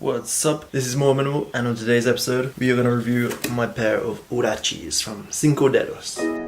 What's up? This is More Minimal, and on today's episode we are going to review my pair of Huraches from Dedos.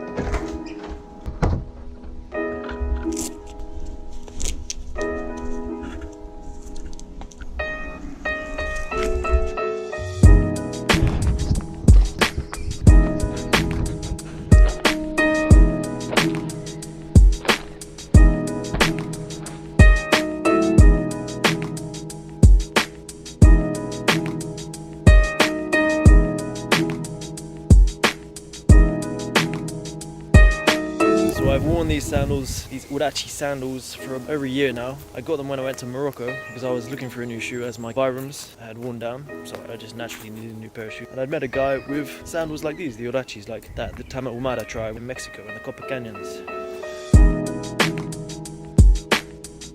So I've worn these sandals, these Hurache sandals, for over a year now. I got them when I went to Morocco because I was looking for a new shoe as my Vibrams had worn down, so I just naturally needed a new pair of shoes. And I'd met a guy with sandals like these, the Huraches like that, the Tama Humara tribe in Mexico in the Copper Canyons.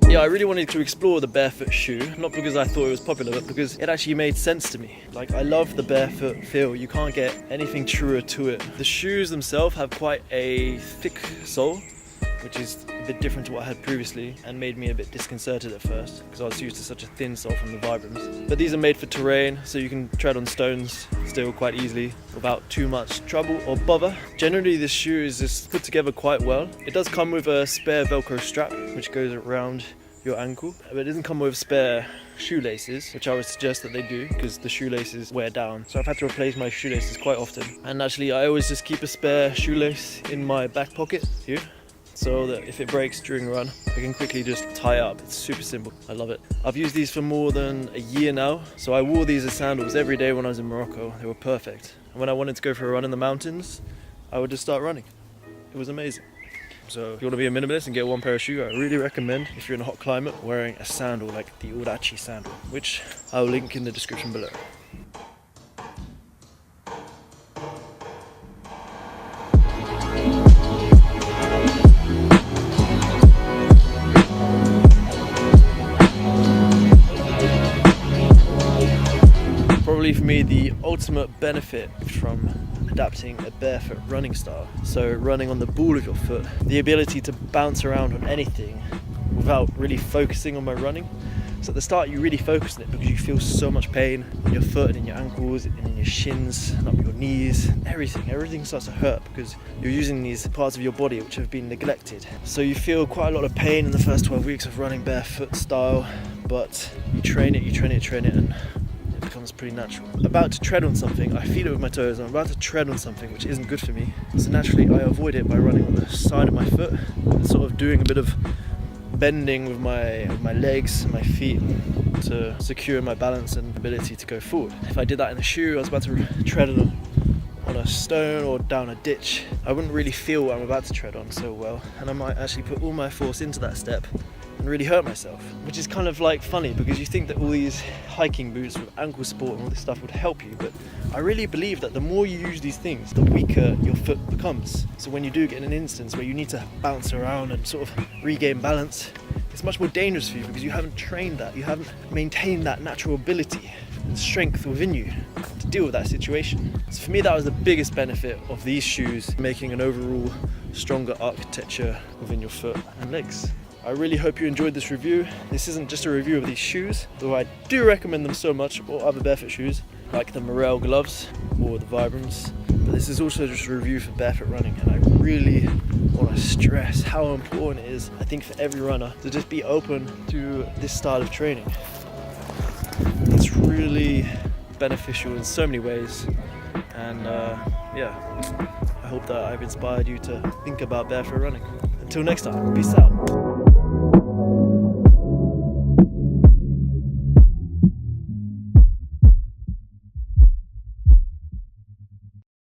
Yeah, I really wanted to explore the barefoot shoe, not because I thought it was popular, but because it actually made sense to me. Like, I love the barefoot feel. You can't get anything truer to it. The shoes themselves have quite a thick sole, which is a bit different to what I had previously and made me a bit disconcerted at first because I was used to such a thin sole from the Vibrams. But these are made for terrain, so you can tread on stones still quite easily without too much trouble or bother. Generally, this shoe is just put together quite well. It does come with a spare Velcro strap which goes around your ankle, but it doesn't come with spare shoelaces, which I would suggest that they do because the shoelaces wear down. So I've had to replace my shoelaces quite often, and actually I always just keep a spare shoelace in my back pocket here, so that if it breaks during a run, I can quickly just tie it up. It's super simple. I love it. I've used these for more than a year now, so I wore these as sandals every day when I was in Morocco. They were perfect. And when I wanted to go for a run in the mountains, I would just start running. It was amazing. So if you want to be a minimalist and get one pair of shoes, I really recommend, if you're in a hot climate, wearing a sandal like the Hurache sandal, which I'll link in the description below. Probably for me the ultimate benefit from adapting a barefoot running style, so running on the ball of your foot, the ability to bounce around on anything without really focusing on my running. So at the start you really focus on it because you feel so much pain in your foot and in your ankles and in your shins and up your knees. Everything starts to hurt because you're using these parts of your body which have been neglected. So you feel quite a lot of pain in the first 12 weeks of running barefoot style, but you train it and it becomes pretty natural. I'm about to tread on something, I feel it with my toes, I'm about to tread on something which isn't good for me. So naturally I avoid it by running on the side of my foot and sort of doing a bit of bending with my legs and my feet to secure my balance and ability to go forward. If I did that in a shoe, I was about to tread on a stone or down a ditch, I wouldn't really feel what I'm about to tread on so well, and I might actually put all my force into that step and really hurt myself, which is kind of like funny because you think that all these hiking boots with ankle support and all this stuff would help you, but I really believe that the more you use these things, the weaker your foot becomes. So when you do get in an instance where you need to bounce around and sort of regain balance, it's much more dangerous for you because you haven't trained that, you haven't maintained that natural ability and strength within you to deal with that situation. So for me that was the biggest benefit of these shoes, making an overall stronger architecture within your foot and legs. I really hope you enjoyed this review. This isn't just a review of these shoes, though I do recommend them so much, or other barefoot shoes, like the Morel gloves or the Vibrams. But this is also just a review for barefoot running, and I really want to stress how important it is, I think, for every runner to just be open to this style of training. It's really beneficial in so many ways, and yeah, I hope that I've inspired you to think about barefoot running. Until next time, peace out.